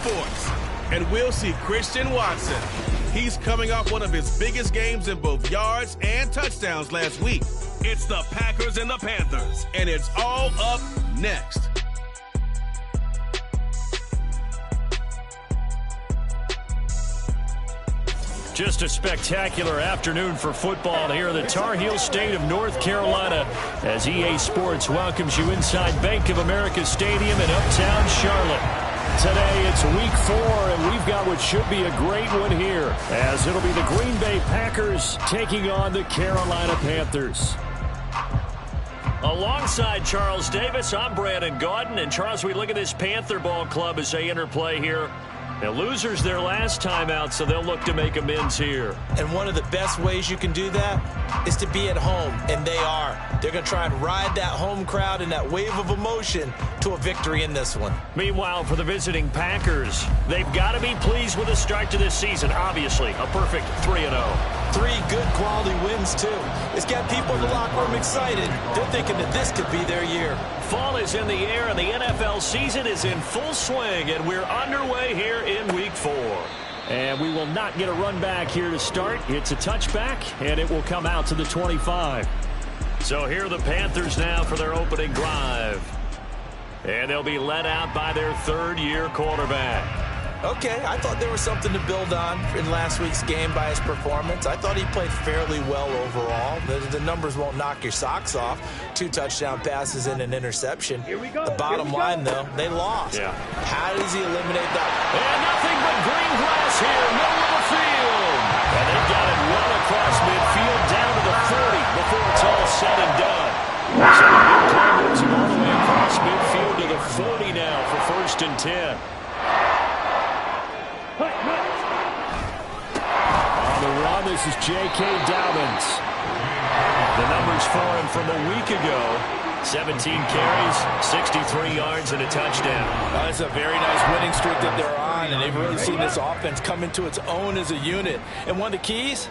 sports. And we'll see Christian Watson. He's coming off one of his biggest games in both yards and touchdowns last week. It's the Packers and the Panthers, and it's all up next. Just a spectacular afternoon for football here in the Tar Heel state of North Carolina as EA Sports welcomes you inside Bank of America Stadium in uptown Charlotte. Today it's week 4, and we've got what should be a great one here, as it'll be the Green Bay Packers taking on the Carolina Panthers. Alongside Charles Davis, I'm Brandon Gaudin. And Charles, we look at this Panther ball club as they interplay here. Now, losers their last time out, so they'll look to make amends here. And one of the best ways you can do that is to be at home, and they are. They're going to try and ride that home crowd and that wave of emotion to a victory in this one. Meanwhile, for the visiting Packers, they've got to be pleased with the start to this season. Obviously, a perfect 3-0. 3 good quality wins, too. It's got people in the locker room excited. They're thinking that this could be their year. Fall is in the air, and the NFL season is in full swing, and we're underway here in week 4. And we will not get a run back here to start. It's a touchback, and it will come out to the 25. So here are the Panthers now for their opening drive. And they'll be led out by their third-year quarterback. Okay, I thought there was something to build on in last week's game by his performance. I thought he played fairly well overall. The numbers won't knock your socks off. 2 touchdown passes and an interception. Here we go. The bottom line, though, they lost. Yeah. How does he eliminate that? And nothing but green grass here, middle of the field. And they've got it well across midfield down to the 40 before it's all said and done. So the big play moves him all the way across midfield to the 40 now for 1st and 10. On the run, this is J.K. Dobbins. The numbers for him from a week ago: 17 carries, 63 yards, and a touchdown. It's a very nice winning streak that they're on, and they've really seen this offense come into its own as a unit. And one of the keys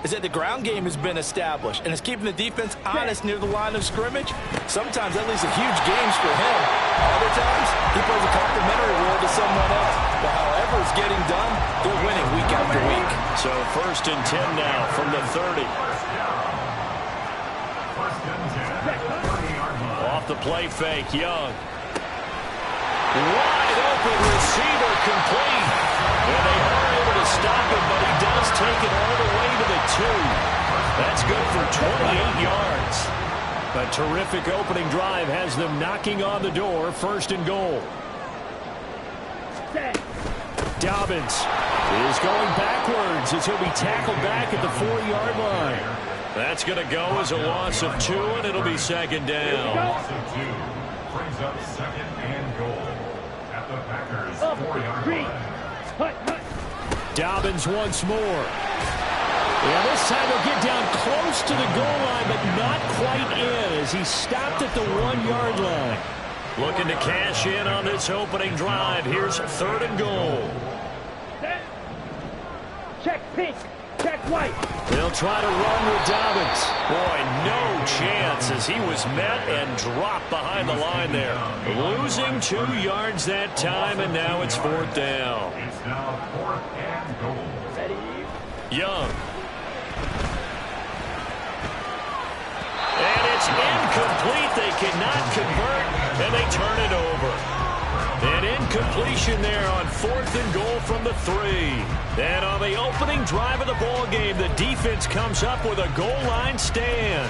is that the ground game has been established, and it's keeping the defense honest near the line of scrimmage. Sometimes that leads to huge games for him. Other times, he plays a complementary role to someone else. But however it's getting done, they're winning week after week. So 1st and 10 now from the 30. Off the play fake, Young. Wide open receiver complete. And they are able to stop him, but he does take it all the way to the 2. That's good for 28 yards. A terrific opening drive has them knocking on the door. 1st and goal. Dobbins is going backwards as he'll be tackled back at the 4-yard line. That's going to go as a loss of 2, and it'll be 2nd down. Loss of 2 brings up 2nd and goal at the Packers 4-yard line. Dobbins once more. Yeah, this time he'll get down close to the goal line, but not quite in as he stopped at the 1-yard line. Looking to cash in on this opening drive. Here's 3rd and goal. Check pink, check white. They'll try to run with Dobbins. Boy, no chance as he was met and dropped behind the line there. Losing 2 yards that time, and now it's 4th down. It's now 4th and goal. Ready? Young. And it's incomplete. They cannot convert, and they turn it over. An incompletion there on 4th and goal from the 3. And on the opening drive of the ball game, the defense comes up with a goal line stand.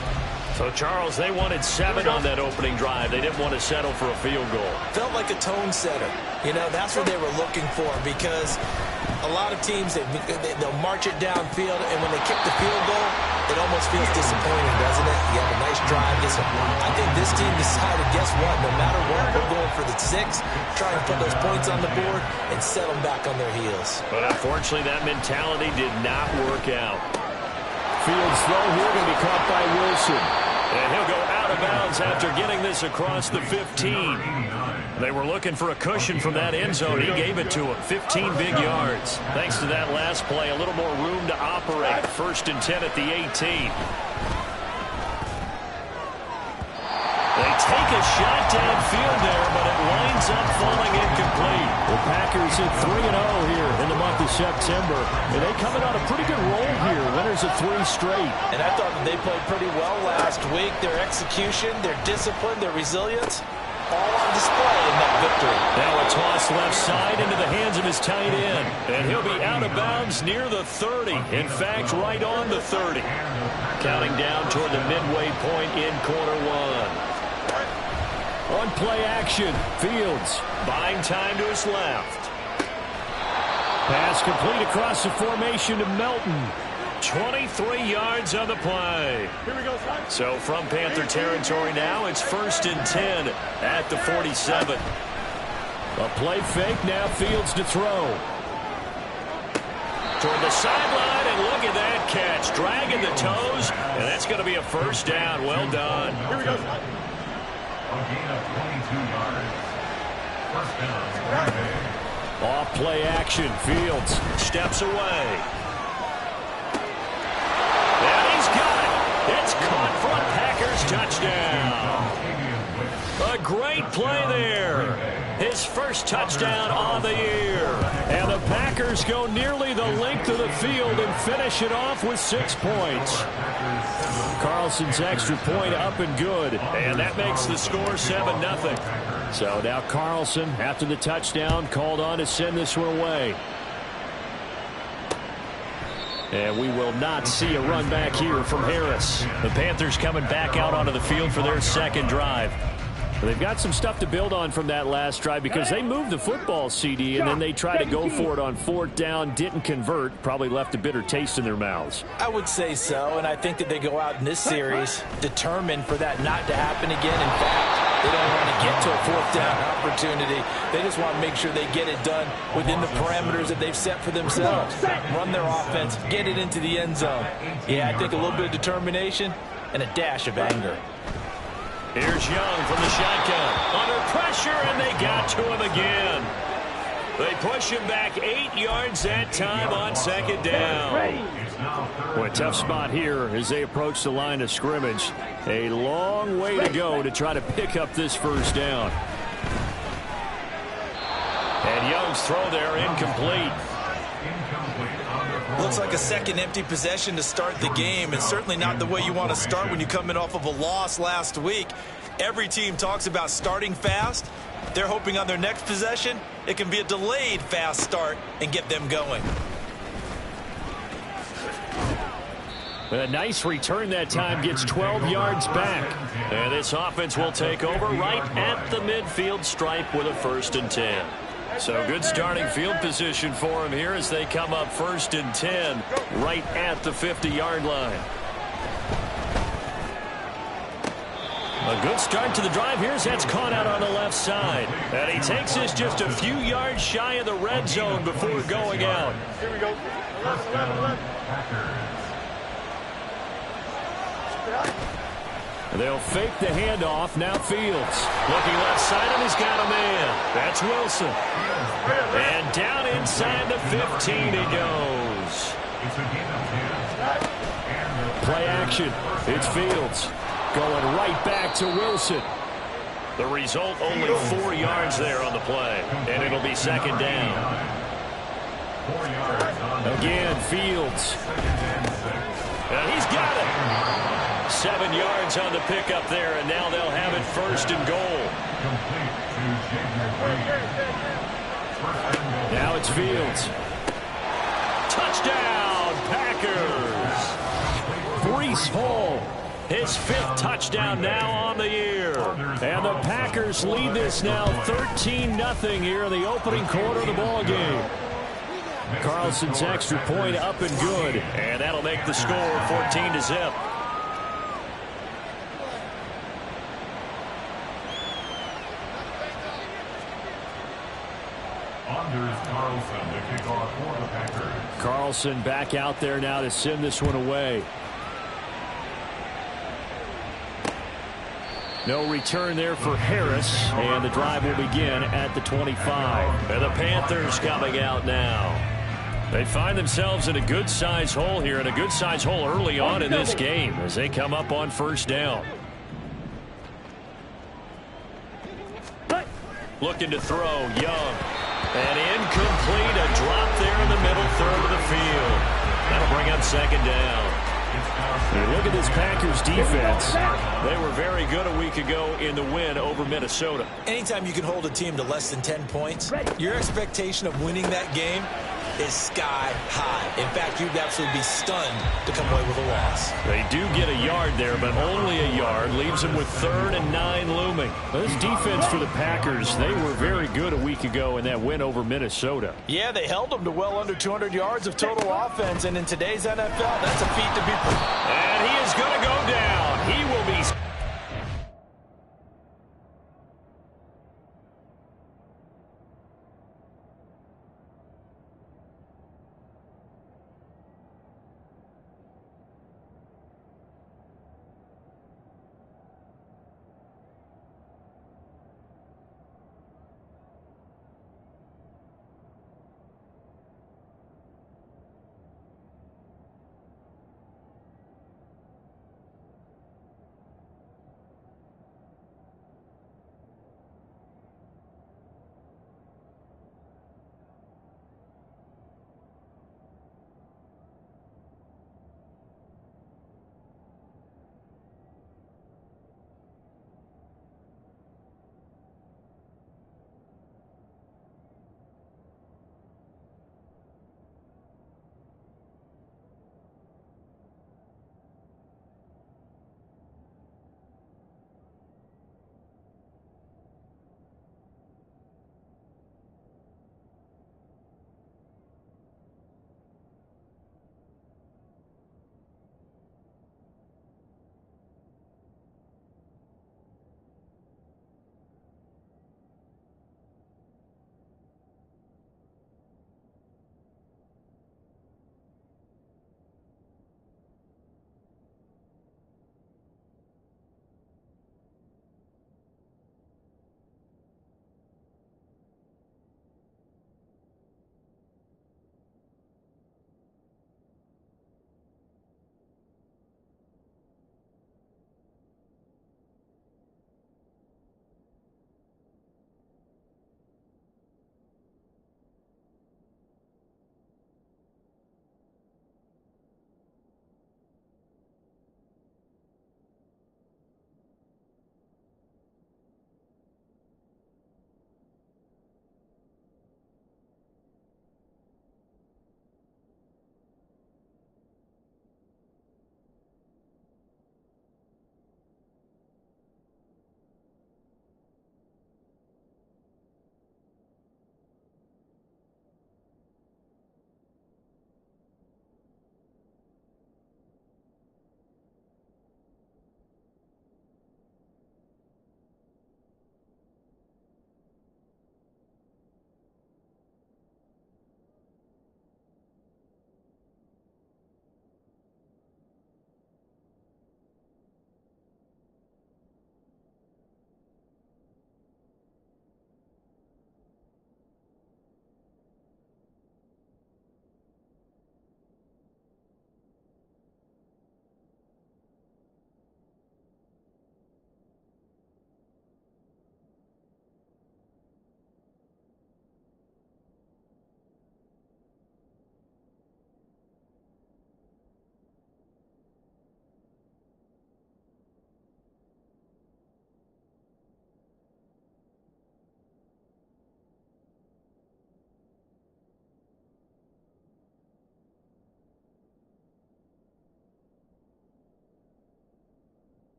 So, Charles, they wanted 7 on that opening drive. They didn't want to settle for a field goal. Felt like a tone setter. You know, that's what they were looking for, because a lot of teams, they'll march it downfield, and when they kick the field goal, it almost feels disappointing, doesn't it? You have a nice drive. I think this team decided, guess what? No matter what, we're going for the 6, try and put those points on the board and set them back on their heels. But unfortunately, that mentality did not work out. Fields throw here going to be caught by Wilson. And he'll go out of bounds after getting this across the 15. They were looking for a cushion from that end zone. He gave it to him. 15 big yards. Thanks to that last play, a little more room to operate. 1st and 10 at the 18. They take a shot downfield there, but it winds up falling incomplete. The Packers at 3-0 here in the month of September. And they coming on a pretty good roll here. Winners of 3 straight. And I thought that they played pretty well last week. Their execution, their discipline, their resilience, all on display in that victory. Now a toss left side into the hands of his tight end. And he'll be out of bounds near the 30. In fact, right on the 30. Counting down toward the midway point in quarter 1. On play action, Fields buying time to his left. Pass complete across the formation to Melton. 23 yards on the play. Here we go, son. So from Panther territory now, it's 1st and 10 at the 47. A play fake, now Fields to throw. Toward the sideline, and look at that catch. Dragging the toes, and that's going to be a first down. Well done. Here we go, son. A gain of 22 yards. First down, Green Bay. Off play action. Fields steps away. And he's got it. It's caught for a Packers touchdown. A great play there. His first touchdown on the year. And the Packers go nearly the length of the field and finish it off with 6 points. Carlson's extra point up and good. And that makes the score 7-0. So now Carlson, after the touchdown, called on to send this one away. And we will not see a run back here from Harris. The Panthers coming back out onto the field for their second drive. They've got some stuff to build on from that last drive because they moved the football, CD, and then they tried to go for it on 4th down, didn't convert, probably left a bitter taste in their mouths. I would say so, and I think that they go out in this series determined for that not to happen again. In fact, they don't want to get to a 4th down opportunity. They just want to make sure they get it done within the parameters that they've set for themselves. Run their offense, get it into the end zone. Yeah, I think a little bit of determination and a dash of anger. Here's Young from the shotgun. Under pressure, and they got to him again. They push him back 8 yards that time on 2nd down. Boy, tough spot here as they approach the line of scrimmage. A long way to go to try to pick up this 1st down. And Young's throw there incomplete. Looks like a second empty possession to start the game, and certainly not the way you want to start when you're coming off of a loss last week. Every team talks about starting fast. They're hoping on their next possession it can be a delayed fast start and get them going. A nice return that time, gets 12 yards back. And this offense will take over right at the midfield stripe with a 1st and 10. So good starting field position for him here as they come up 1st and 10 right at the 50-yard line. A good start to the drive. Here's that's caught out on the left side. And he takes this just a few yards shy of the red zone before going out. Here we go. They'll fake the handoff. Now Fields. Looking left side, and he's got a man. That's Wilson. And down inside the 15 he goes. Play action. It's Fields. Going right back to Wilson. The result, only 4 yards there on the play. And it'll be 2nd down. Again, Fields. And he's got it. 7 yards on the pickup there, and now they'll have it 1st and goal. Now it's Fields. Touchdown, Packers. Breece Hall, his 5th touchdown now on the year. And the Packers lead this now 13-0 here in the opening quarter of the ball game. Carlson's extra point up and good, and that'll make the score 14-0. Carlson back out there now to send this one away. No return there for Harris, and the drive will begin at the 25. And the Panthers coming out now. They find themselves in a good-sized hole here, and a good-sized hole early on in this game as they come up on 1st down. Looking to throw, Young. And incomplete, a drop there in the middle third of the field. That'll bring up second down. You look at this Packers defense. They were very good a week ago in the win over Minnesota. Anytime you can hold a team to less than 10 points, your expectation of winning that game is sky high. In fact, you'd absolutely be stunned to come away with a loss. They do get a yard there, but only a yard. Leaves them with 3rd and 9 looming. This defense for the Packers, they were very good a week ago in that win over Minnesota. Yeah, they held them to well under 200 yards of total offense, and in today's NFL, that's a feat to be proud of. And he is going to go down. He will be...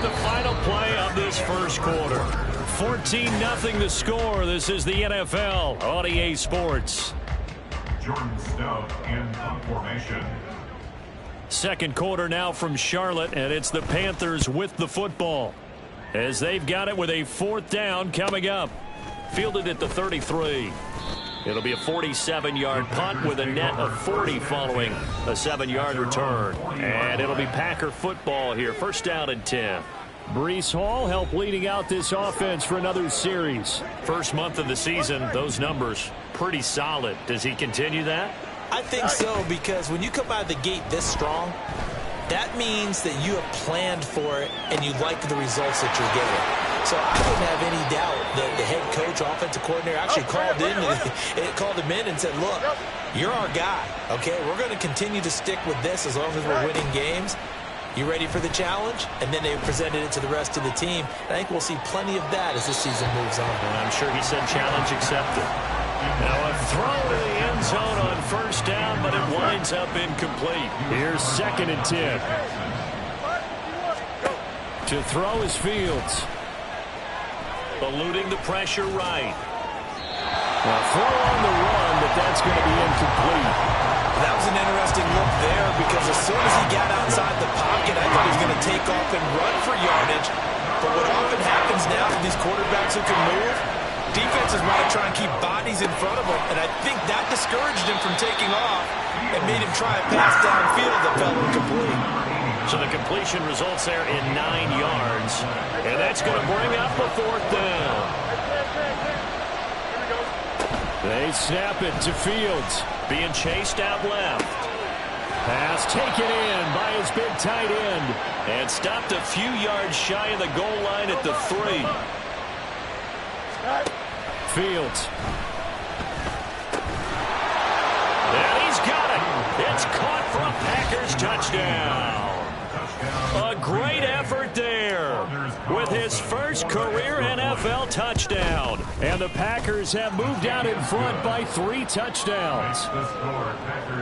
on the final play of this first quarter. 14-0 the score. This is the NFL on EA Sports. Jordan Stout in formation. Second quarter now from Charlotte, and it's the Panthers with the football as they've got it with a 4th down coming up. Fielded at the 33. It'll be a 47-yard punt with a net of 40 following a 7-yard return. And it'll be Packer football here. First down and 10. Breece Hall helped leading out this offense for another series. First month of the season, those numbers pretty solid. Does he continue that? I think so, because when you come out of the gate this strong, that means that you have planned for it and you like the results that you're getting. So I wouldn't have any doubt that the head coach, offensive coordinator, actually called him in and said, look, you're our guy, okay? We're going to continue to stick with this as long as we're winning games. You ready for the challenge? And then they presented it to the rest of the team. I think we'll see plenty of that as this season moves on. And I'm sure he said challenge accepted. Now a throw to the end zone on first down, but it winds up incomplete. Here's 2nd and 10. To throw is Fields. Eluding the pressure right. Now throw on the run, but that's going to be incomplete. That was an interesting look there because as soon as he got outside the pocket, I thought he was going to take off and run for yardage. But what often happens now to these quarterbacks who can move, defenses want to try and keep bodies in front of them, and I think that discouraged him from taking off and made him try a pass downfield that fell incomplete. So the completion results there in 9 yards, and that's going to bring up a 4th down. They snap it to Fields, being chased out left. Pass taken in by his big tight end, and stopped a few yards shy of the goal line at the 3. Fields. And he's got it. It's caught for a Packers touchdown. A great effort there with his first career NFL touchdown. And the Packers have moved out in front by 3 touchdowns.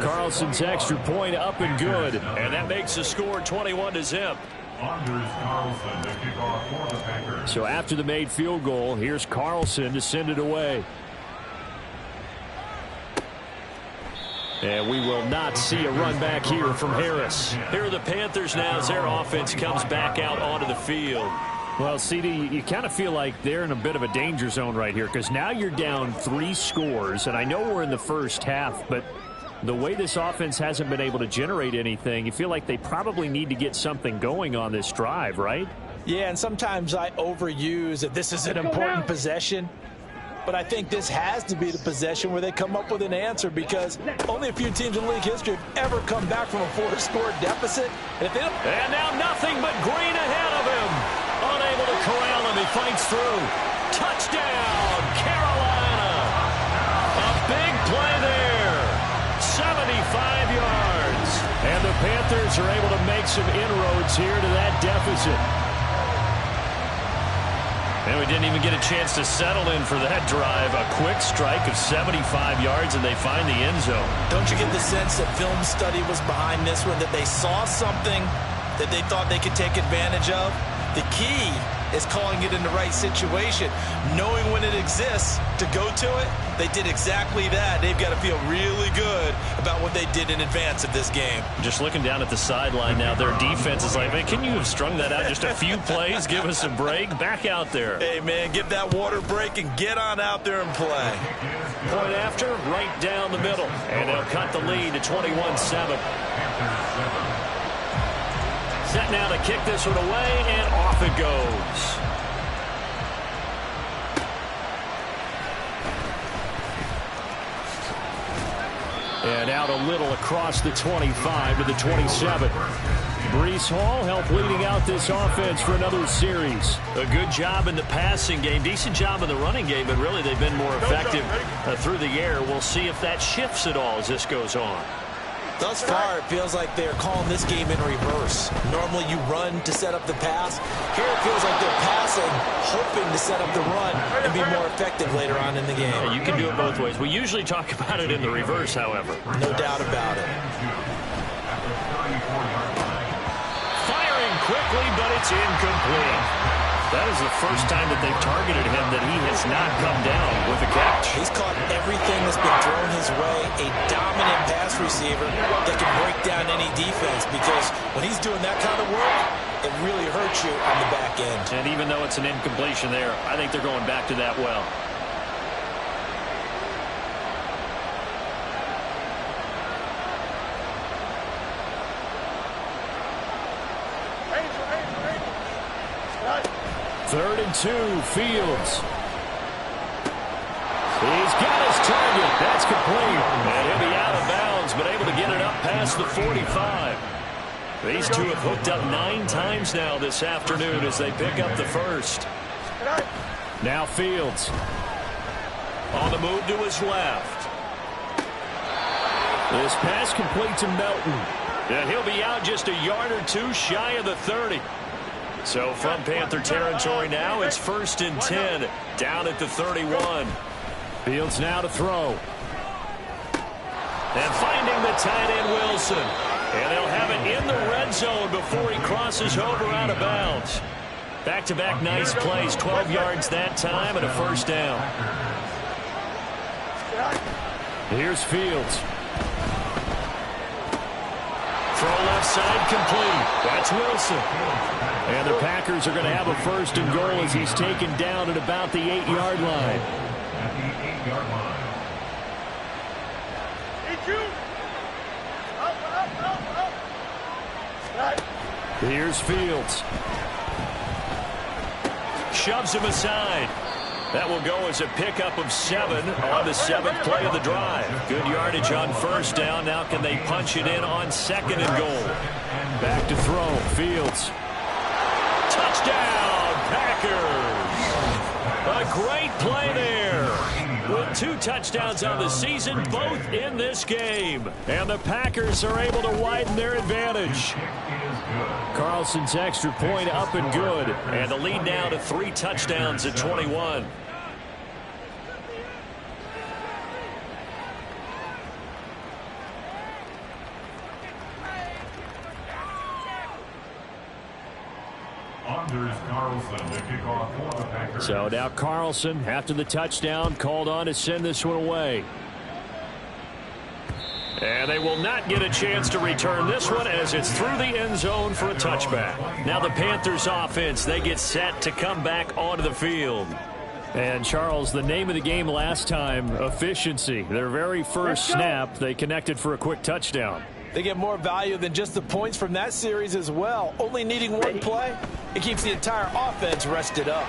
Carlson's extra point up and good. And that makes the score 21-0. So after the made field goal, here's Carlson to send it away. And we will not see a run back here from Harris. Here are the Panthers now as their offense comes back out onto the field. Well, CD, you kind of feel like they're in a bit of a danger zone right here because now you're down 3 scores, and I know we're in the first half, but the way this offense hasn't been able to generate anything, you feel like they probably need to get something going on this drive, right? Yeah, and sometimes I overuse that this is an important possession. But I think this has to be the possession where they come up with an answer because only a few teams in league history have ever come back from a 4-score deficit. And now nothing but green ahead of him. Unable to corral him. He fights through. Touchdown, Carolina. A big play there. 75 yards. And the Panthers are able to make some inroads here to that deficit. And we didn't even get a chance to settle in for that drive. A quick strike of 75 yards, and they find the end zone. Don't you get the sense that film study was behind this one, that they saw something that they thought they could take advantage of? The key is calling it in the right situation, knowing when it exists to go to it. They did exactly that. They've got to feel really good about what they did in advance of this game. Just looking down at the sideline now, their defense is like, man, can you have strung that out just a few plays? Give us a break. Back out there. Hey, man, give that water break and get on out there and play. Point after, right down the middle. And they'll cut the lead to 21-7. Set now to kick this one away, and off it goes. And out a little across the 25 to the 27. Breece Hall helped leading out this offense for another series. A good job in the passing game, decent job in the running game, but really they've been more effective through the air. We'll see if that shifts at all as this goes on. Thus far, it feels like they're calling this game in reverse. Normally you run to set up the pass. Here it feels like they're passing, hoping to set up the run and be more effective later on in the game. Yeah, you can do it both ways. We usually talk about it in the reverse, however. No doubt about it. Firing quickly, but it's incomplete. That is the first time that they've targeted him that he has not come down with a catch. He's caught everything that's been thrown his way. A dominant pass receiver that can break down any defense, because when he's doing that kind of work, it really hurts you on the back end. And even though it's an incompletion there, I think they're going back to that well. Third and 2, Fields. He's got his target. That's complete. And he'll be out of bounds, but able to get it up past the 45. These two have hooked up 9 times now this afternoon as they pick up the first. Now Fields. On the move to his left. This pass complete to Melton. And he'll be out just a yard or 2 shy of the 30. So from Panther territory now, it's 1st and 10, down at the 31. Fields now to throw. And finding the tight end, Wilson. And they'll have it in the red zone before he crosses over out of bounds. Back-to-back nice plays, 12 yards that time and a first down. Here's Fields. Throw left side complete. That's Wilson. And the Packers are going to have a 1st and goal as he's taken down at about the 8-yard line. At the 8-yard line. Here's Fields. Shoves him aside. That will go as a pickup of 7 on the 7th play of the drive. Good yardage on first down. Now can they punch it in on 2nd and goal? Back to throw. Fields. Touchdown, Packers. A great play there. With 2 touchdowns on the season, both in this game. And the Packers are able to widen their advantage. Carlson's extra point up and good. And the lead now to 3 touchdowns at 21. So now Carlson, after the touchdown, called on to send this one away. And they will not get a chance to return this one as it's through the end zone for a touchback. Now the Panthers offense, they get set to come back onto the field. And Charles, the name of the game last time, efficiency. Their very first snap, they connected for a quick touchdown. They get more value than just the points from that series as well. Only needing 1 play, it keeps the entire offense rested up.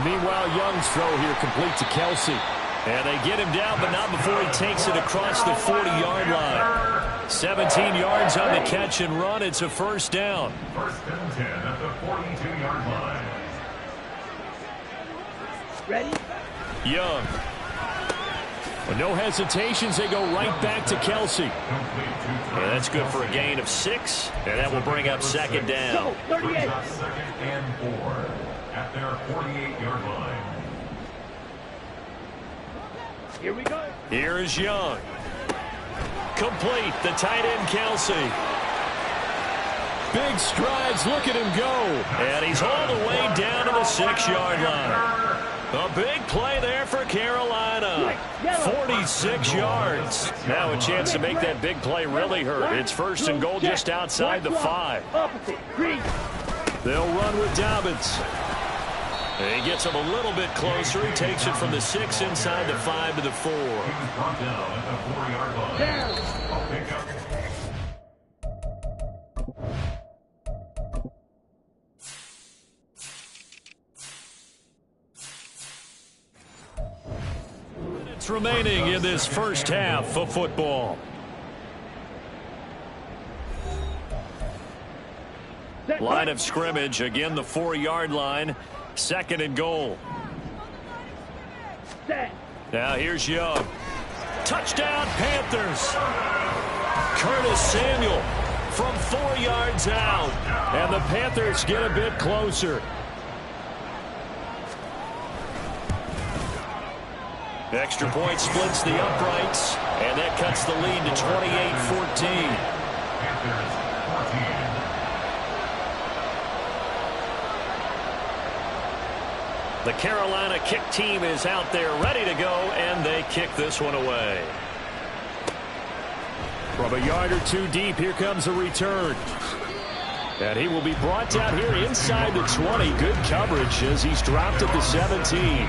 Meanwhile, Young's throw here complete to Kelsey. And they get him down, but not before he takes it across the 40-yard line. 17 yards on the catch and run. It's a first down. 1st and 10 at the 42-yard line. Ready? Young. With no hesitations, they go right back to Kelsey. And that's good for a gain of 6, and that will bring up 2nd down. 38. 2nd and 4 at their 48-yard line. Here we go. Here is Young. Complete, the tight end Kelsey. Big strides, look at him go. And he's all the way down to the 6-yard line. A big play there for Carolina. 46 yards. Now a chance to make that big play really hurt. It's 1st and goal just outside the 5. They'll run with Dobbins. And he gets him a little bit closer. He takes it from the 6 inside the 5 to the 4. He's brought down at the 4-yard line. I'll pick up. Minutes remaining in this first half of football. Line of scrimmage, again the 4-yard line. 2nd and goal. Now here's Young. Touchdown Panthers. Curtis Samuel from 4 yards out. And the Panthers get a bit closer. Extra point splits the uprights. And that cuts the lead to 28-14. The Carolina kick team is out there ready to go, and they kick this one away. From a yard or two deep, here comes a return. And he will be brought down here inside the 20. Good coverage as he's dropped at the 17.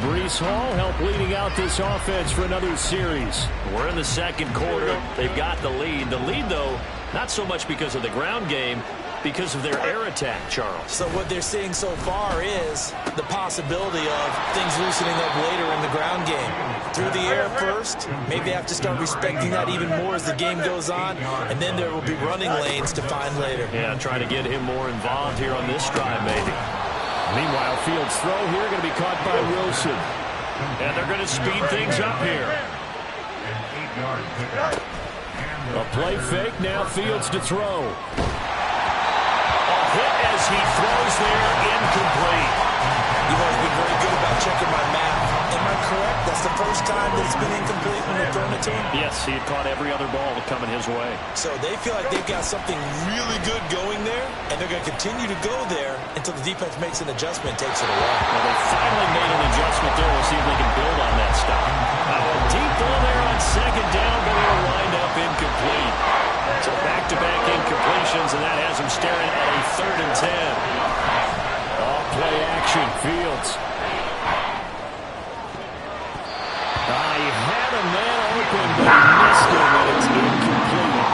Breece Hall helped leading out this offense for another series. We're in the second quarter. They've got the lead. The lead, though, not so much because of the ground game, because of their air attack, Charles. So what they're seeing so far is the possibility of things loosening up later in the ground game. Through the air first, maybe they have to start respecting that even more as the game goes on, and then there will be running lanes to find later. Yeah, trying to get him more involved here on this drive, maybe. Meanwhile, Fields' throw here going to be caught by Wilson. And they're going to speed things up here. A play fake, now Fields to throw. A hit as he throws there, incomplete. You've always been very good about checking my math. Am I correct? That's the first time that it's been incomplete when they've thrown it to him? Yes, he had caught every other ball coming his way. So they feel like they've got something really good going there, and they're going to continue to go there until the defense makes an adjustment and takes it away. Well, they finally made an adjustment there. We'll see if they can build on that stop. A deep ball there on second down, but it'll wind up incomplete. So back-to-back incompletions, and that has him staring at a 3rd and 10. All play action, Fields. He had a man open, but he missed him, and it's incomplete.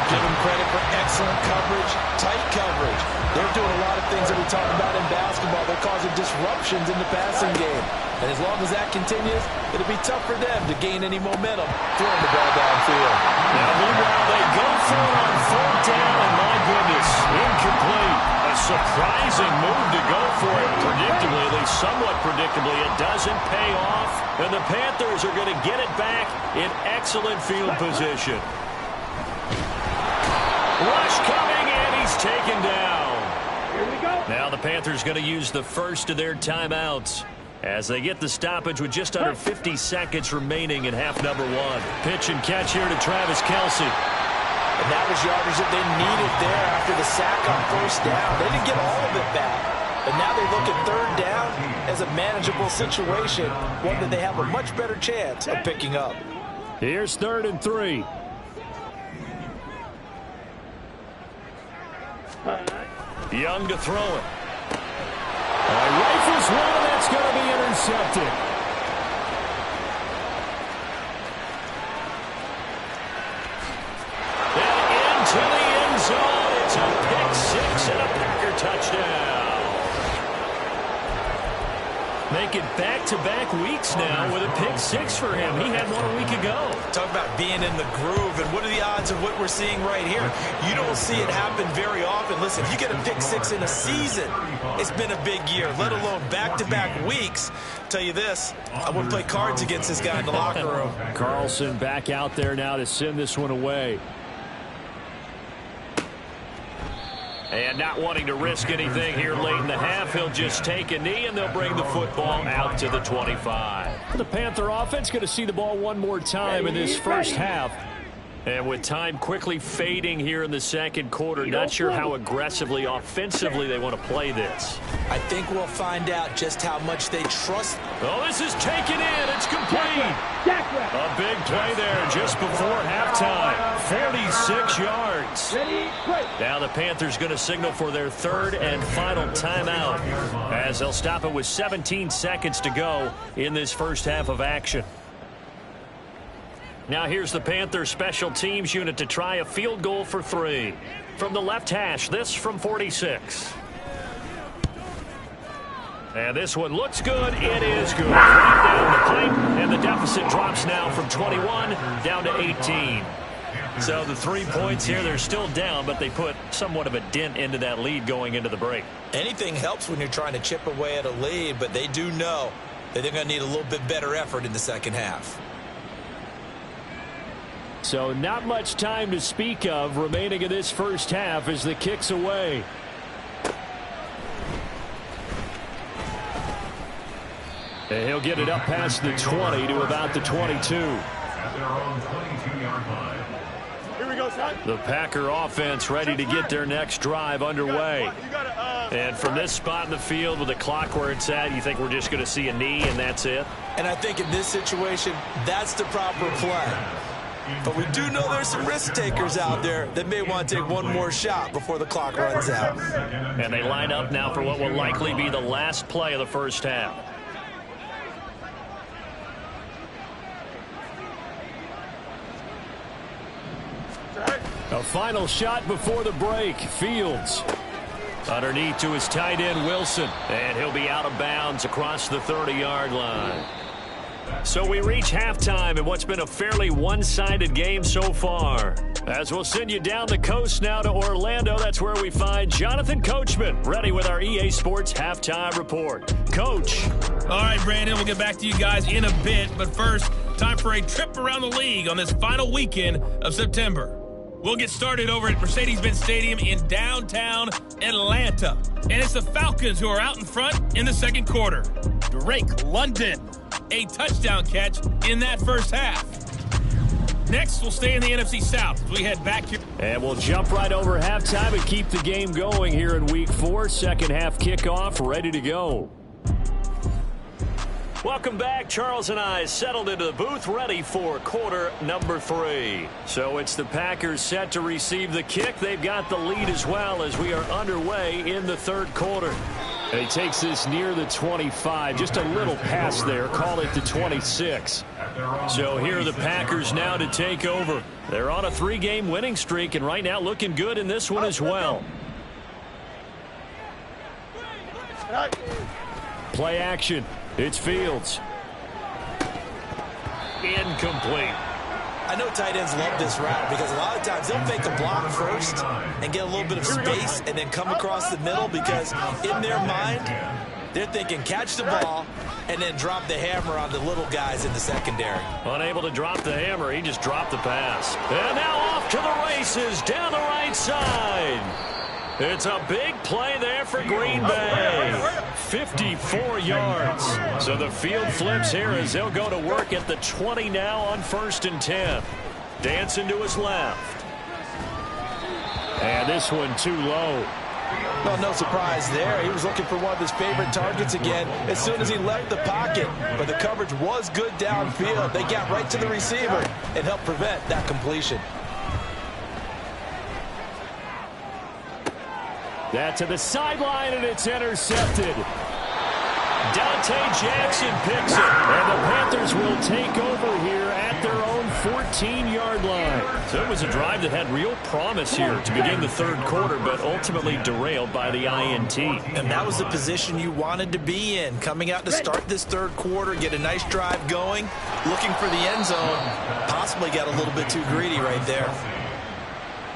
Give him credit for excellent coverage, tight coverage. They're doing a lot of things that we talk about in basketball. They're causing disruptions in the passing game. And as long as that continues, it'll be tough for them to gain any momentum throwing the ball downfield. Now, meanwhile, they go for it on 4th down, and my goodness, incomplete. A surprising move to go for it predictably, at least somewhat predictably. It doesn't pay off, and the Panthers are going to get it back in excellent field position. Rush coming, and he's taken down. Here we go. Now the Panthers going to use the first of their timeouts as they get the stoppage with just under 50 seconds remaining in half number 1. Pitch and catch here to Travis Kelce. And that was yardage that they needed there after the sack on 1st down. They didn't get all of it back. But now they look at 3rd down as a manageable situation, one that they have a much better chance of picking up. Here's 3rd and 3. Young to throw it. Rifles one, and that's going to be intercepted. And into the end zone. It's a pick 6 and a Packer touchdown. Make it back-to-back weeks now with a pick 6 for him. He had one a week ago. Talk about being in the groove, and what are the odds of what we're seeing right here? You don't see it happen very often. Listen, if you get a pick 6 in a season, it's been a big year, let alone back-to-back weeks. Tell you this, I wouldn't play cards against this guy in the locker room. Carlson back out there now to send this one away. And not wanting to risk anything here late in the half, he'll just take a knee, and they'll bring the football out to the 25. The Panther offense going to see the ball one more time in this first half. And with time quickly fading here in the second quarter, not sure how aggressively, offensively they want to play this. I think we'll find out just how much they trust. Oh, this is taken in. It's complete. A big play there just before halftime. 46 yards. Now the Panthers going to signal for their 3rd and final timeout as they'll stop it with 17 seconds to go in this first half of action. Now here's the Panthers special teams unit to try a field goal for 3. From the left hash, this from 46. And this one looks good. It is good. Right down the pipe, and the deficit drops now from 21 down to 18. So the 3 points here, they're still down, but they put somewhat of a dent into that lead going into the break. Anything helps when you're trying to chip away at a lead, but they do know that they're going to need a little bit better effort in the second half. So not much time to speak of remaining in this first half as the kick's away. And he'll get it up past the 20 to about the 22. At their own 22-yard line. Here we go, son. The Packer offense ready to get their next drive underway. You got And from this spot in the field with the clock where it's at, you think we're just going to see a knee and that's it? And I think in this situation, that's the proper play. But we do know there's some risk takers out there that may want to take one more shot before the clock runs out. And they line up now for what will likely be the last play of the first half. A final shot before the break. Fields. Underneath to his tight end, Wilson. And he'll be out of bounds across the 30-yard line. So we reach halftime in what's been a fairly one-sided game so far. As we'll send you down the coast now to Orlando, that's where we find Jonathan Coachman, ready with our EA Sports Halftime Report. Coach. All right, Brandon, we'll get back to you guys in a bit. But first, time for a trip around the league on this final weekend of September. We'll get started over at Mercedes-Benz Stadium in downtown Atlanta. And it's the Falcons who are out in front in the second quarter. Drake London, a touchdown catch in that first half. Next, we'll stay in the NFC South as we head back here. And we'll jump right over halftime and keep the game going here in Week 4. Second half kickoff, ready to go. Welcome back. Charles and I settled into the booth, ready for quarter number 3. So it's the Packers set to receive the kick. They've got the lead as well as we are underway in the third quarter. And he takes this near the 25. Just a little pass there. Call it the 26. So here are the Packers now to take over. They're on a 3-game winning streak and right now looking good in this one as well. Play action. It's Fields. Incomplete. I know tight ends love this route because a lot of times they'll fake a block first and get a little bit of space and then come across the middle because in their mind, they're thinking catch the ball and then drop the hammer on the little guys in the secondary. Unable to drop the hammer, he just dropped the pass. And now off to the races down the right side. It's a big play there for Green Bay. 54 yards. So the field flips here as they'll go to work at the 20 now on 1st and 10. Dancing to his left. And this one too low. Well, no surprise there. He was looking for one of his favorite targets again as soon as he left the pocket. But the coverage was good downfield. They got right to the receiver and helped prevent that completion. That to the sideline, and it's intercepted. Dante Jackson picks it, and the Panthers will take over here at their own 14-yard line. So it was a drive that had real promise here to begin the third quarter, but ultimately derailed by the INT. And that was the position you wanted to be in, coming out to start this third quarter, get a nice drive going, looking for the end zone, possibly got a little bit too greedy right there.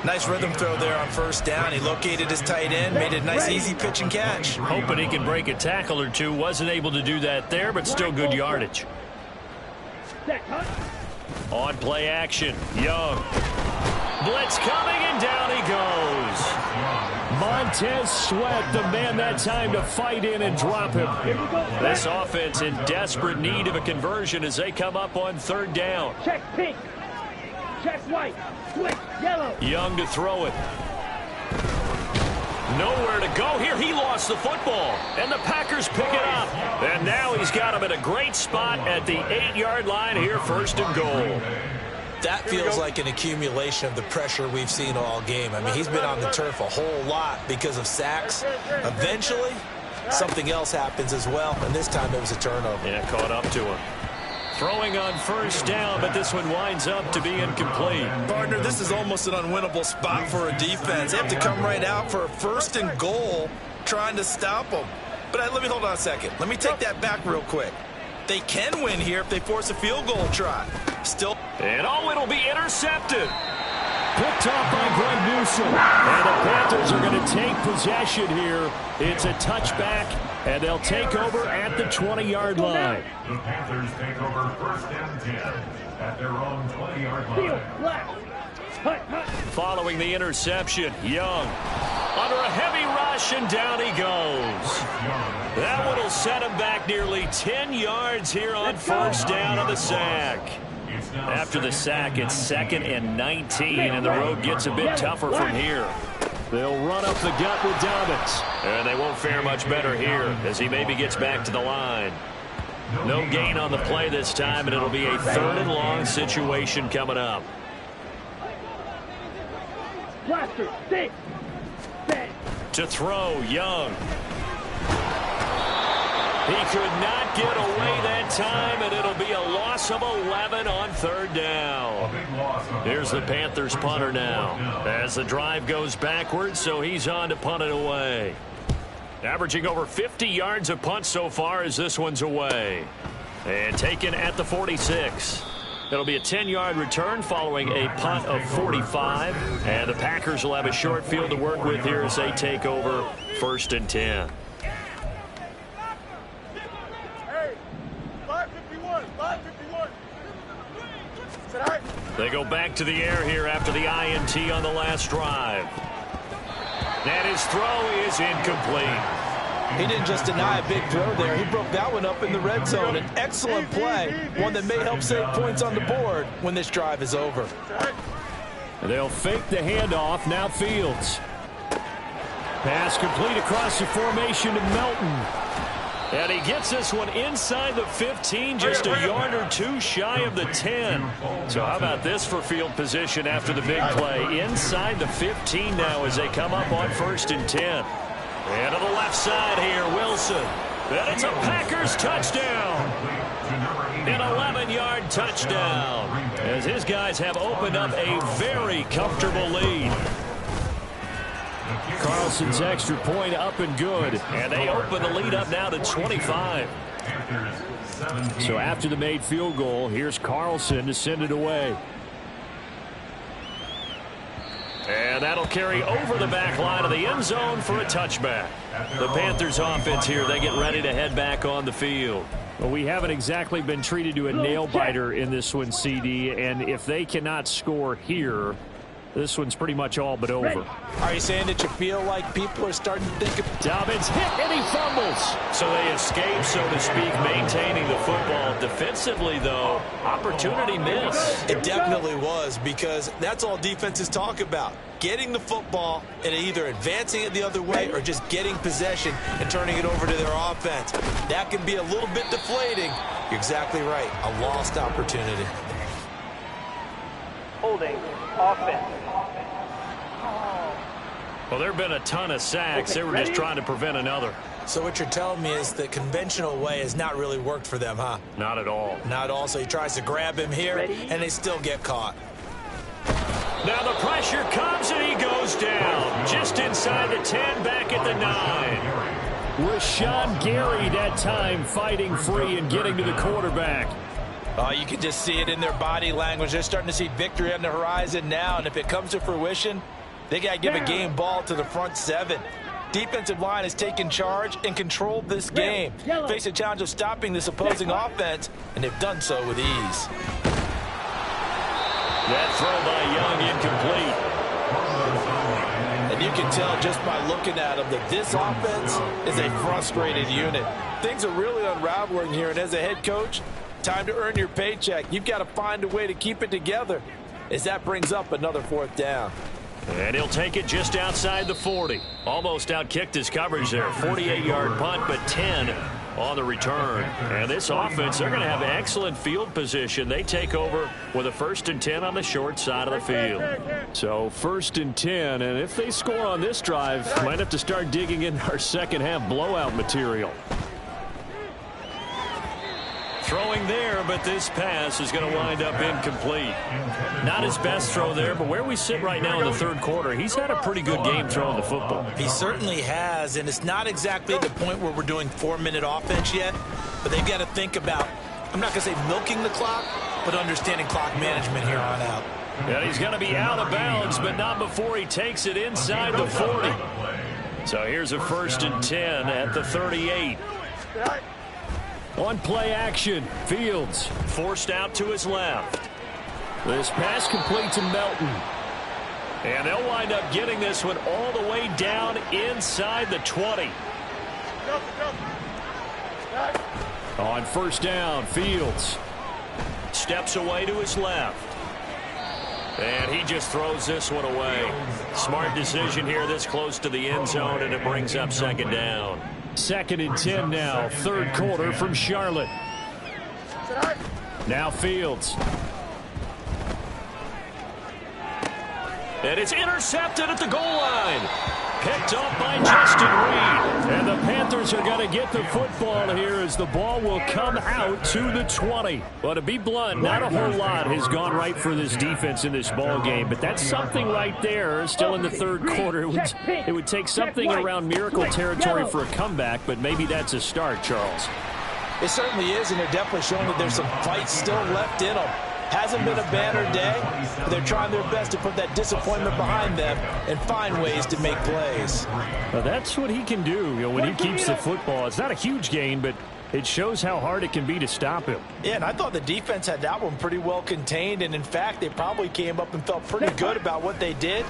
Nice rhythm throw there on 1st down. He located his tight end, made a nice easy pitch and catch. Hoping he can break a tackle or two. Wasn't able to do that there, but still good yardage. On play action, Young. Blitz coming, and down he goes. Montez Sweat, the man that time to fight in and drop him. This offense in desperate need of a conversion as they come up on 3rd down. Check pink. Check white. Switch yellow. Young to throw it. Nowhere to go here. He lost the football, and the Packers pick it up. And now he's got him in a great spot at the 8-yard line here, 1st and goal. That feels like an accumulation of the pressure we've seen all game. I mean, he's been on the turf a whole lot because of sacks. Eventually, something else happens as well, and this time it was a turnover. Yeah, caught up to him. Throwing on 1st down, but this one winds up to be incomplete. Partner, this is almost an unwinnable spot for a defense. They have to come right out for a 1st and goal trying to stop them. But let me hold on a second. Let me take that back real quick. They can win here if they force a field goal try. Still. And it'll be intercepted. Picked off by Greg Newsom. And the Panthers are going to take possession here. It's a touchback, and they'll take over at the 20-yard line. The Panthers take over 1st and 10 at their own 20-yard line. Following the interception, Young under a heavy rush, and down he goes. That one will set him back nearly 10 yards here on 1st down on the sack. After the sack, it's 2nd and 19, and the road gets a bit tougher from here. They'll run up the gut with Dobbins. And they won't fare much better here as he maybe gets back to the line. No gain on the play this time, and it'll be a 3rd and long situation coming up. Blaster, stay. To throw, Young. He could not get away that time, and it'll be a loss of 11 on 3rd down. Here's the Panthers punter now as the drive goes backwards, so he's on to punt it away. Averaging over 50 yards a punt so far as this one's away. And taken at the 46. It'll be a 10-yard return following a punt of 45. And the Packers will have a short field to work with here as they take over 1st and 10. They go back to the air here after the INT on the last drive. And his throw is incomplete. He didn't just deny a big throw there. He broke that one up in the red zone. An excellent play, one that may help save points on the board when this drive is over. They'll fake the handoff. Now Fields. Pass complete across the formation to Melton. And he gets this one inside the 15, just a yard or two shy of the 10. So how about this for field position after the big play? Inside the 15 now as they come up on 1st and 10. And to the left side here, Wilson. And it's a Packers touchdown. An 11-yard touchdown as his guys have opened up a very comfortable lead. Carlson's extra point up and good. And they open the lead up now to 25. So after the made field goal, here's Carlson to send it away. And that'll carry over the back line of the end zone for a touchback. The Panthers offense here, they get ready to head back on the field. Well, we haven't exactly been treated to a nail-biter in this one, CD. And if they cannot score here, this one's pretty much all but over. Are you saying that you feel like people are starting to think of... Dobbins hit and he fumbles. So they escape, so to speak, maintaining the football. Defensively, though, opportunity miss. It definitely was, because that's all defenses talk about. Getting the football and either advancing it the other way or just getting possession and turning it over to their offense. That can be a little bit deflating. You're exactly right. A lost opportunity. Holding offense. Well, there have been a ton of sacks. They were just trying to prevent another. So what you're telling me is the conventional way has not really worked for them, huh? Not at all. Not at all. So he tries to grab him here, and they still get caught. Now the pressure comes, and he goes down. Just inside the 10, back at the 9. Rashawn Gary that time fighting free and getting to the quarterback. You can just see it in their body language. They're starting to see victory on the horizon now, and if it comes to fruition, they got to give a game ball to the front 7. Defensive line has taken charge and controlled this game. Face a challenge of stopping this opposing offense, and they've done so with ease. That throw by Young incomplete. And you can tell just by looking at them that this offense is a frustrated unit. Things are really unraveling here, and as a head coach, time to earn your paycheck. You've got to find a way to keep it together as that brings up another 4th down. And he'll take it just outside the 40. Almost outkicked his coverage there. 48-yard punt, but 10 on the return. And this offense, they're going to have excellent field position. They take over with a 1st and 10 on the short side of the field. So 1st and 10, and if they score on this drive, might have to start digging in our second-half blowout material. Throwing there, but this pass is going to wind up incomplete. Not his best throw there, but where we sit right now in the 3rd quarter, he's had a pretty good game throwing the football. He certainly has, and it's not exactly the point where we're doing 4-minute offense yet, but they've got to think about, I'm not going to say milking the clock, but understanding clock management here on out. And he's going to be out of bounds, but not before he takes it inside the 40. So here's a 1st and 10 at the 38. On play action, Fields forced out to his left. This pass complete to Melton. And they'll wind up getting this one all the way down inside the 20. On 1st down, Fields steps away to his left. And he just throws this one away. Smart decision here this close to the end zone, and it brings up second down. 2nd and 10 now, 3rd quarter from Charlotte. Now Fields. And it's intercepted at the goal line. Picked up by Justin Reed. And the Panthers are going to get the football here as the ball will come out to the 20. Well, to be blunt, not a whole lot has gone right for this defense in this ball game, but that's something right there still in the 3rd quarter. It would take something around miracle territory for a comeback, but maybe that's a start, Charles. It certainly is, and they're definitely showing that there's some fight still left in them. Hasn't been a banner day, but they're trying their best to put that disappointment behind them and find ways to make plays. Well, that's what he can do, when he keeps the football. It's not a huge gain, but it shows how hard it can be to stop him. Yeah, and I thought the defense had that one pretty well contained, and in fact, they probably came up and felt pretty good about what they did.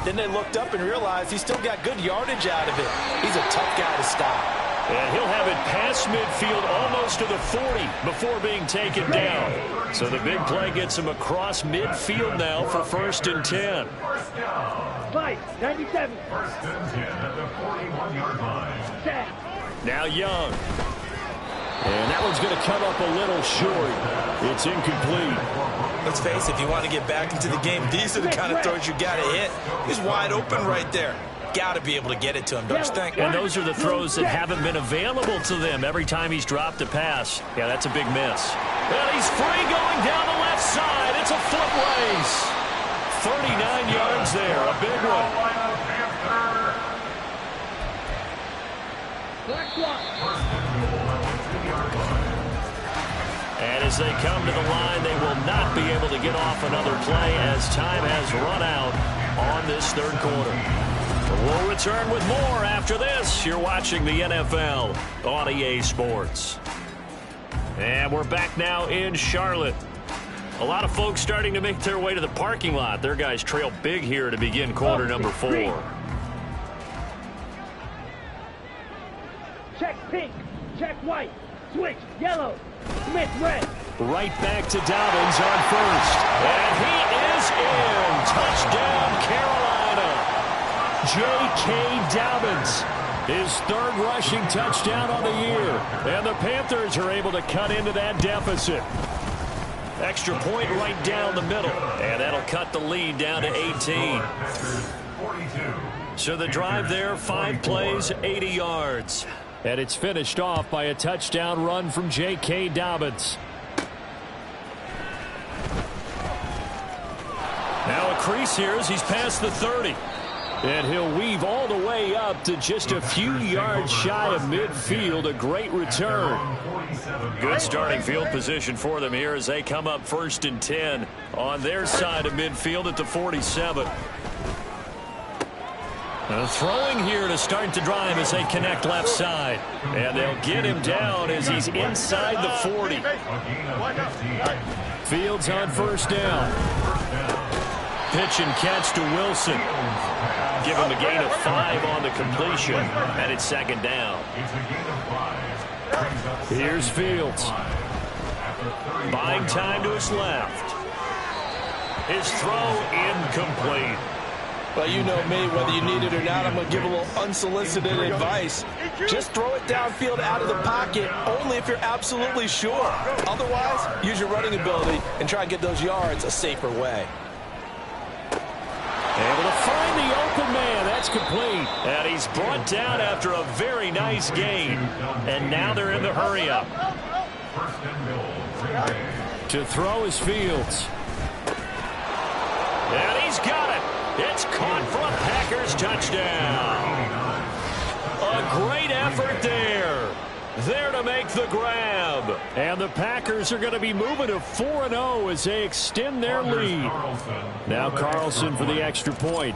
Then they looked up and realized he still got good yardage out of it. He's a tough guy to stop. And he'll have it past midfield almost to the 40 before being taken down. So the big play gets him across midfield now for 1st and 10. 97. 1st and 10 at the 41-yard line. Now Young. And that one's going to come up a little short. It's incomplete. Let's face it, if you want to get back into the game, these are the kind of throws you got to hit. He's wide open right there. Got to be able to get it to him, don't you think? And those are the throws that haven't been available to them every time he's dropped a pass. Yeah, that's a big miss. And he's free going down the left side. It's a foot race. 39 yards there, a big one. And as they come to the line, they will not be able to get off another play as time has run out on this 3rd quarter. We'll return with more after this. You're watching the NFL on EA Sports. And we're back now in Charlotte. A lot of folks starting to make their way to the parking lot. Their guys trail big here to begin quarter number 4. Check pink, check white, switch yellow, Smith red. Right back to Dobbins on 1st. And he is in. Touchdown, Carolina. J.K. Dobbins, his 3rd rushing touchdown on the year. And the Panthers are able to cut into that deficit. Extra point right down the middle. And that'll cut the lead down to 18. So the drive there, 5 plays, 80 yards. And it's finished off by a touchdown run from J.K. Dobbins. Now a crease here as he's past the 30. And he'll weave all the way up to just a few yards shy of midfield. A great return. Good starting field position for them here as they come up 1st and 10 on their side of midfield at the 47. Throwing here to start the drive as they connect left side. And they'll get him down as he's inside the 40. Fields on 1st down. Pitch and catch to Wilson. Give him a gain of 5 on the completion, and it's 2nd down. Here's Fields. Buying time to his left. His throw incomplete. Well, you know me, whether you need it or not, I'm going to give a little unsolicited advice. Just throw it downfield out of the pocket, only if you're absolutely sure. Otherwise, use your running ability and try and get those yards a safer way. Able to find the open man. That's complete. And he's brought down after a very nice gain. And now they're in the hurry-up. To throw is Fields. And he's got it. It's caught for a Packers touchdown. A great effort there. There to make the grab. And the Packers are going to be moving to 4-0 as they extend their lead. Now Carlson for the extra point.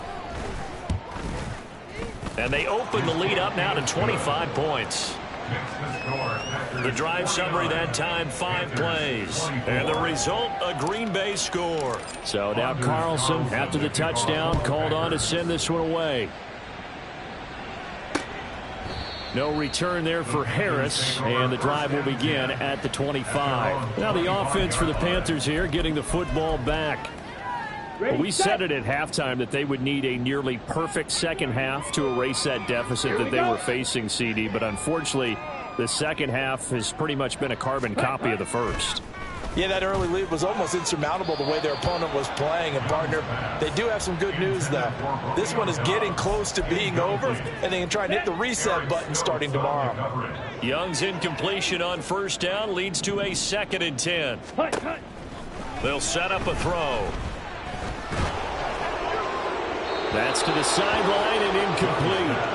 And they open the lead up now to 25 points. The drive summary that time, 5 plays. And the result, a Green Bay score. So now Carlson, after the touchdown, called on to send this one away. No return there for Harris, and the drive will begin at the 25. Now the offense for the Panthers here, getting the football back. We said it at halftime that they would need a nearly perfect second half to erase that deficit that they were facing, CD. But unfortunately, the second half has pretty much been a carbon copy of the first. Yeah, that early lead was almost insurmountable the way their opponent was playing. And, partner, they do have some good news, though. This one is getting close to being over, and they can try and hit the reset button starting tomorrow. Young's incompletion on first down leads to a 2nd and 10. They'll set up a throw. That's to the sideline and incomplete.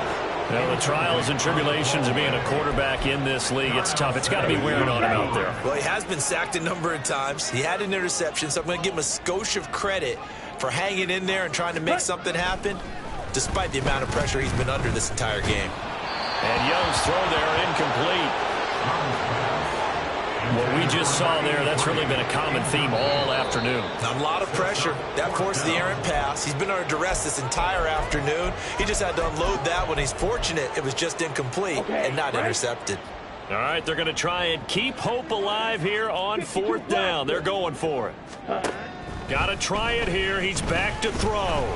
Now, the trials and tribulations of being a quarterback in this league, it's tough. It's got to be wearing on him out there. Well, he has been sacked a number of times. He had an interception, so I'm going to give him a skosh of credit for hanging in there and trying to make something happen, despite the amount of pressure he's been under this entire game. And Young's throw there incomplete. What we just saw there, that's really been a common theme all afternoon. A lot of pressure. That forced the errant pass. He's been under duress this entire afternoon. He just had to unload that one. He's fortunate it was just incomplete and not intercepted. All right, they're going to try and keep hope alive here on 4th down. They're going for it. Got to try it here. He's back to throw.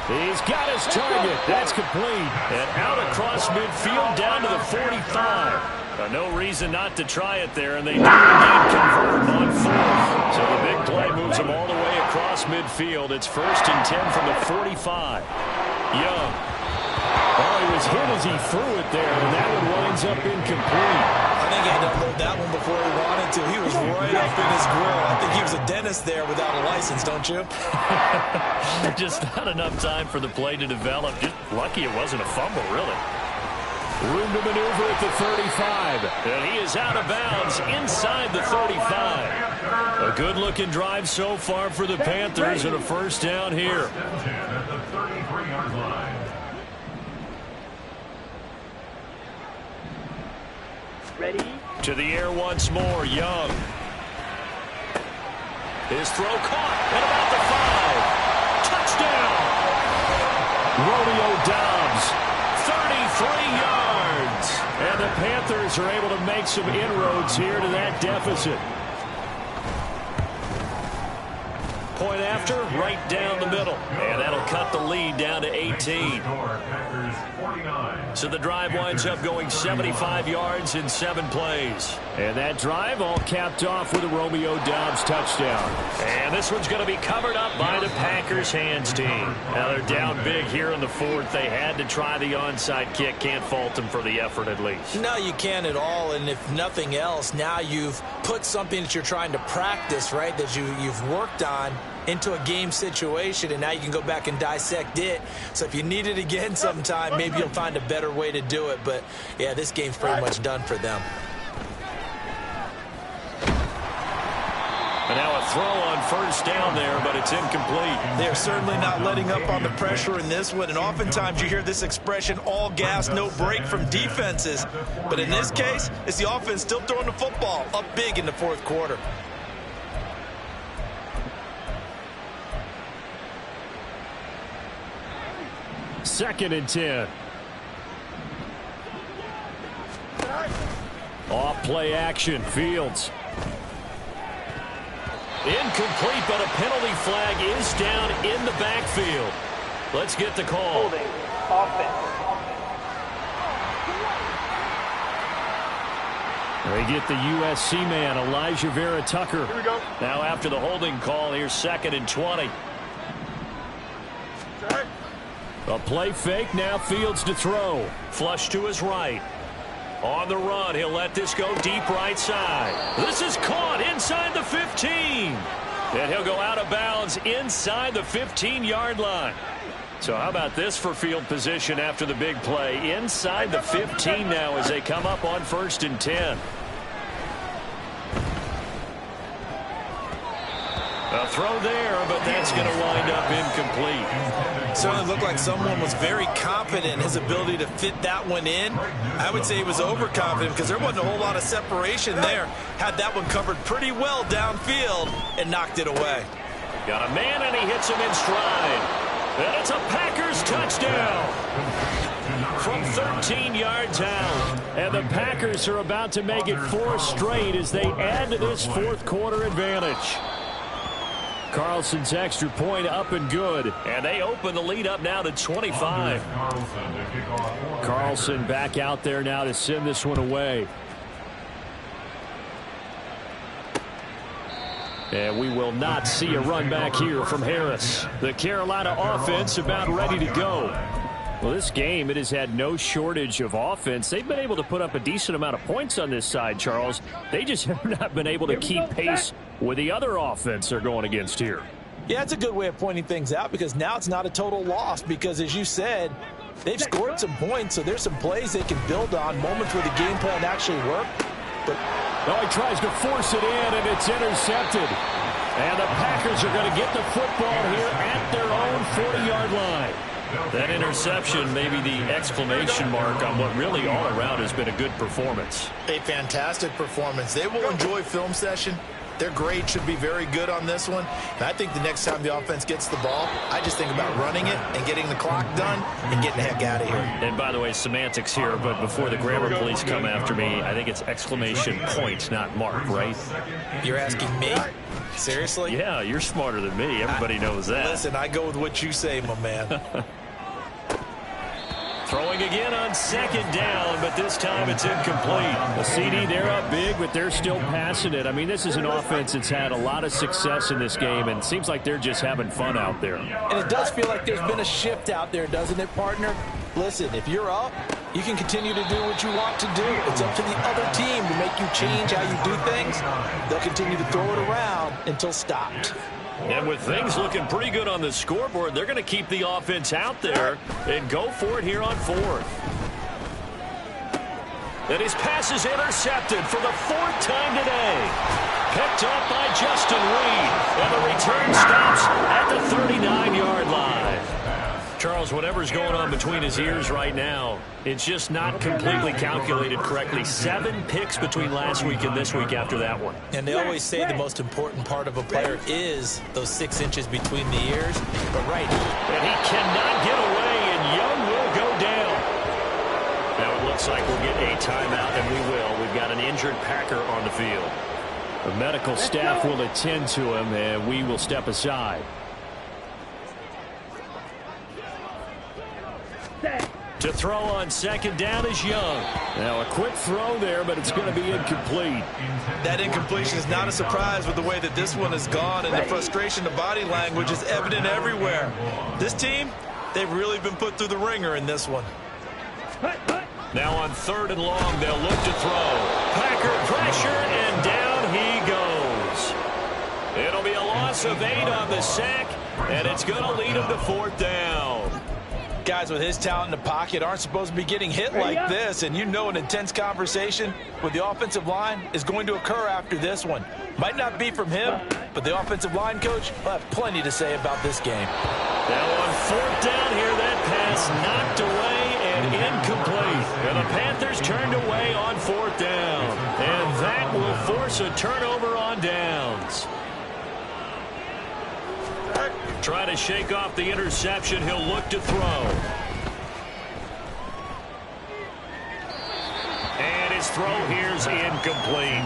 He's got his target. That's complete. And out across midfield down to the 45. No reason not to try it there, and they do indeed convert on 4th. So the big play moves them all the way across midfield. It's 1st and 10 from the 45. Young. Oh, he was hit as he threw it there, and that one winds up incomplete. I think he had to unload that one before he wanted to. He was right up in his grill. I think he was a dentist there without a license, don't you? Just not enough time for the play to develop. Just lucky it wasn't a fumble, really. Room to maneuver at the 35. And he is out of bounds inside the 35. A good-looking drive so far for the Panthers and a 1st down here. At the 33-yard line. Ready? To the air once more, Young. His throw caught at about the 5. Touchdown! Romeo Doubs. 33 yards. And the Panthers are able to make some inroads here to that deficit. Point after, right down the middle. And that'll cut the lead down to 18. So the drive winds up going 75 yards in 7 plays. And that drive all capped off with a Romeo Doubs touchdown. And this one's going to be covered up by the Packers hands team. Now they're down big here in the 4th. They had to try the onside kick. Can't fault them for the effort at least. No, you can't at all. And if nothing else, now you've put something that you're trying to practice, right, that you've worked on into a game situation, and now you can go back and dissect it. So if you need it again sometime, maybe you'll find a better way to do it. But, yeah, this game's pretty much done for them. And now a throw on 1st down there, but it's incomplete. They're certainly not letting up on the pressure in this one, and oftentimes you hear this expression, all gas, no break from defenses. But in this case, it's the offense still throwing the football up big in the 4th quarter. Second and 10. Off play action. Fields. Incomplete, but a penalty flag is down in the backfield. Let's get the call. Holding. Offense. They get the USC man, Elijah Vera Tucker. Here we go. Now after the holding call, here's 2nd and 20. A play fake, now Fields to throw. Flush to his right. On the run, he'll let this go deep right side. This is caught inside the 15. And he'll go out of bounds inside the 15-yard line. So how about this for field position after the big play? Inside the 15 now as they come up on 1st and 10. A throw there, but that's going to wind up incomplete. Certainly looked like someone was very confident in his ability to fit that one in. I would say he was overconfident because there wasn't a whole lot of separation there. Had that one covered pretty well downfield and knocked it away. Got a man and he hits him in stride. And it's a Packers touchdown from 13 yards out. And the Packers are about to make it 4 straight as they add to this 4th quarter advantage. Carlson's extra point up and good. And they open the lead up now to 25. Carlson back out there now to send this one away. And we will not see a run back here from Harris. The Carolina offense about ready to go. Well, this game, it has had no shortage of offense. They've been able to put up a decent amount of points on this side, Charles. They just have not been able to keep pace with the other offense they're going against here. Yeah, it's a good way of pointing things out because now it's not a total loss because, as you said, they've scored some points, so there's some plays they can build on, moments where the game plan actually worked. But he tries to force it in, and it's intercepted. And the Packers are going to get the football here at their own 40-yard line. That interception may be the exclamation mark on what really all around has been a good performance. A fantastic performance. They will enjoy film session. Their grade should be very good on this one. And I think the next time the offense gets the ball, I just think about running it and getting the clock done and getting the heck out of here. And by the way, semantics here, but before the grammar police come after me, I think it's exclamation point, not mark, right? You're asking me? Seriously? Yeah, you're smarter than me. Everybody knows that. Listen, I go with what you say, my man. Throwing again on second down, but this time it's incomplete. The CD, they're up big, but they're still passing it. I mean, this is an offense that's had a lot of success in this game, and it seems like they're just having fun out there. And it does feel like there's been a shift out there, doesn't it, partner? Listen, if you're up, you can continue to do what you want to do. It's up to the other team to make you change how you do things. They'll continue to throw it around until stopped. And with things looking pretty good on the scoreboard, they're going to keep the offense out there and go for it here on fourth. And his pass is intercepted for the fourth time today. Picked up by Justin Reed. And the return stops at the 39-yard line. Charles, whatever's going on between his ears right now, it's just not completely calculated correctly. 7 picks between last week and this week after that one. And they always say the most important part of a player is those 6 inches between the ears. But right. And he cannot get away, and Young will go down. Now it looks like we'll get a timeout, and we will. We've got an injured Packer on the field. The medical staff will attend to him, and we will step aside. To throw on second down is Young. Now a quick throw there, but it's going to be incomplete. That incompletion is not a surprise with the way that this one has gone, and the frustration of body language is evident everywhere. This team, they've really been put through the ringer in this one. Now on 3rd and long, they'll look to throw. Packer pressure, and down he goes. It'll be a loss of 8 on the sack, and it's going to lead him to 4th down. Guys with his talent in the pocket aren't supposed to be getting hit like this, and you know an intense conversation with the offensive line is going to occur after this one. Might not be from him, but the offensive line coach will have plenty to say about this game. Now on 4th down here, that pass knocked away and incomplete. And the Panthers turned away on 4th down. And that will force a turnover on downs. Try to shake off the interception. He'll look to throw. And his throw here's incomplete.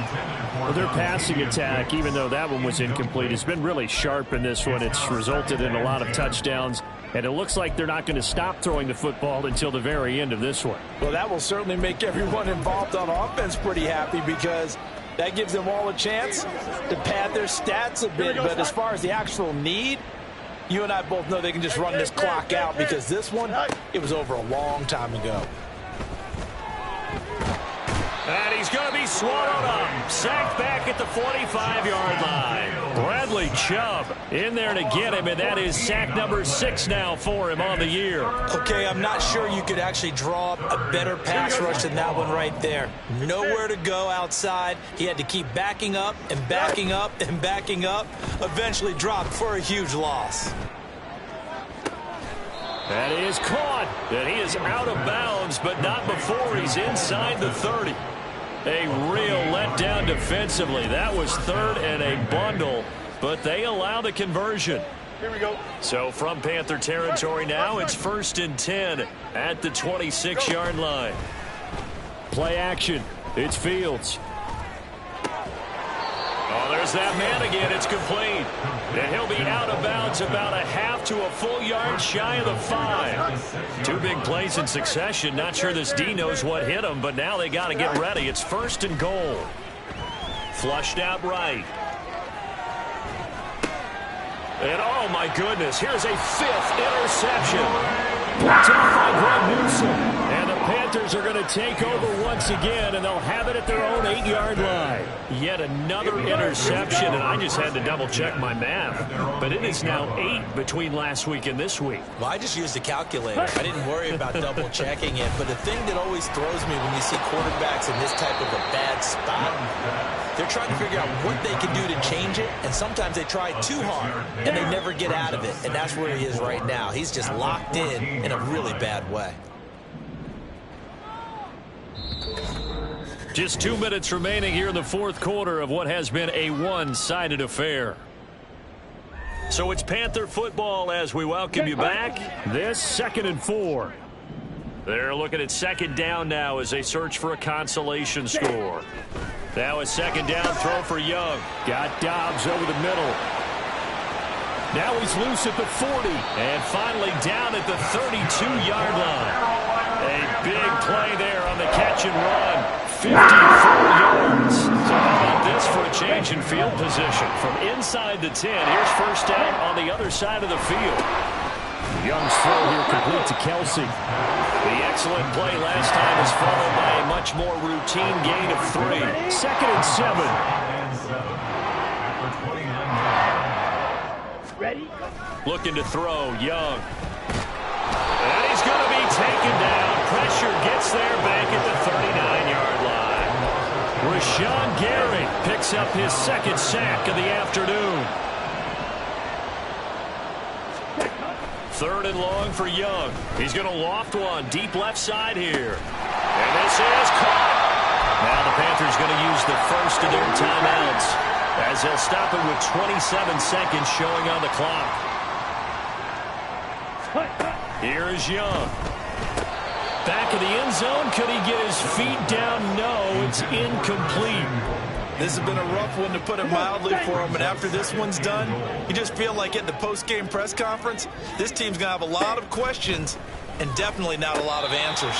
Well, their passing attack, even though that one was incomplete, has been really sharp in this one. It's resulted in a lot of touchdowns, and it looks like they're not going to stop throwing the football until the very end of this one. Well, that will certainly make everyone involved on offense pretty happy because that gives them all a chance to pad their stats a bit. But as far as the actual need, you and I both know they can just run this clock out because this one, it was over a long time ago. And he's going to be swallowed up. Sacked back at the 45-yard line. Bradley Chubb in there to get him, and that is sack number 6 now for him on the year. Okay, I'm not sure you could actually draw up a better pass rush than that one right there. Nowhere to go outside. He had to keep backing up and backing up and backing up. Eventually dropped for a huge loss. That is caught. And he is out of bounds, but not before he's inside the 30. A real letdown defensively. That was 3rd and a bundle, but they allow the conversion. Here we go. So from Panther territory now, it's 1st and 10 at the 26-yard line. Play action. It's Fields. Oh, there's that man again. It's complete. And he'll be out of bounds about a half to a full yard shy of the 5. 2 big plays in succession. Not sure this D knows what hit him, but now they got to get ready. It's 1st and goal. Flushed out right. And oh my goodness, here's a 5th interception. Picked off by Greg Newsome. And the Panthers are going to take over once again, and they'll have it at their own 8-yard line. Yet another interception, and I just had to double-check my math. But it is now 8 between last week and this week. Well, I just used a calculator. I didn't worry about double-checking it. But the thing that always throws me when you see quarterbacks in this type of a bad spot, they're trying to figure out what they can do to change it, and sometimes they try too hard, and they never get out of it. And that's where he is right now. He's just locked in a really bad way. Just 2 minutes remaining here in the 4th quarter of what has been a one-sided affair. So it's Panther football as we welcome you back. This 2nd and 4. They're looking at 2nd down now as they search for a consolation score. Now a 2nd down throw for Young. Got Dobbs over the middle. Now he's loose at the 40. And finally down at the 32-yard line. A big play there on the catch and run. 54 yards. So how about this for a change in field position? From inside the 10, here's 1st down on the other side of the field. Young's throw here complete to Kelsey. The excellent play last time is followed by a much more routine gain of 3. 2nd and 7. Ready? Looking to throw, Young. And he's going to be taken down. Pressure gets there back at the 39-yard line. Rashawn Gary picks up his 2nd sack of the afternoon. 3rd and long for Young. He's going to loft one deep left side here. And this is caught. Now the Panthers going to use the 1st of their timeouts as they'll stop it with 27 seconds showing on the clock. Here is Young. Back of the end zone. Could he get his feet down? No, it's incomplete. This has been a rough one, to put it mildly, for him. And after this one's done, you just feel like at the post-game press conference, this team's going to have a lot of questions and definitely not a lot of answers.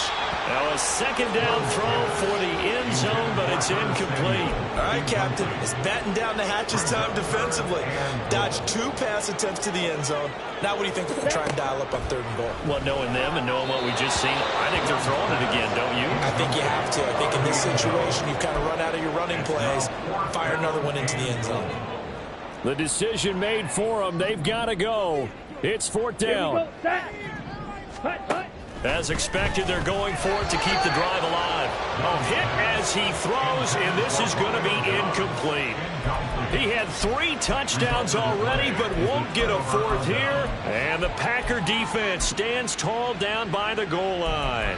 Now a 2nd down throw for the end zone, but it's incomplete. All right, Captain. It's batten down the hatches time defensively. Dodged 2 pass attempts to the end zone. Now what do you think they'll try and dial up on 3rd and goal? Well, knowing them and knowing what we just seen, I think they're throwing it again, don't you? I think you have to. I think in this situation, you've kind of run out of your running plays. Fire another one into the end zone. The decision made for them. They've got to go. It's 4th down. As expected, they're going for it to keep the drive alive. A hit as he throws, and this is going to be incomplete. He had 3 touchdowns already, but won't get a 4th here. And the Packer defense stands tall down by the goal line.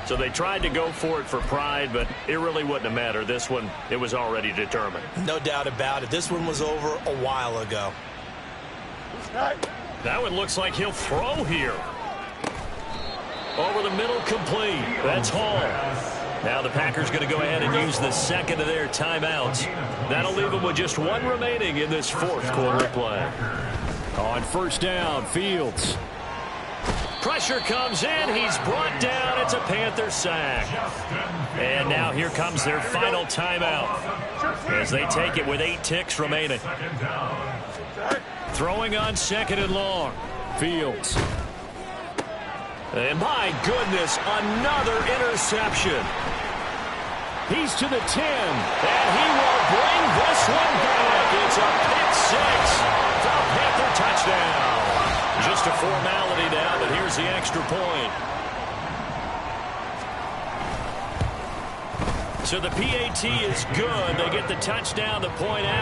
So they tried to go for it for pride, but it really wouldn't have mattered. This one, it was already determined. No doubt about it. This one was over a while ago. That one looks like he'll throw here. Over the middle, complete. That's Hall. Now the Packers going to go ahead and use the 2nd of their timeouts. That'll leave them with just 1 remaining in this 4th quarter play. On 1st down, Fields. Pressure comes in. He's brought down. It's a Panther sack. And now here comes their final timeout as they take it with 8 ticks remaining. Throwing on 2nd and long. Fields. And my goodness, another interception. He's to the 10, and he will bring this one back. It's a pick 6 for a Panther touchdown. Just a formality now, but here's the extra point. So the PAT is good. They get the touchdown, the point out.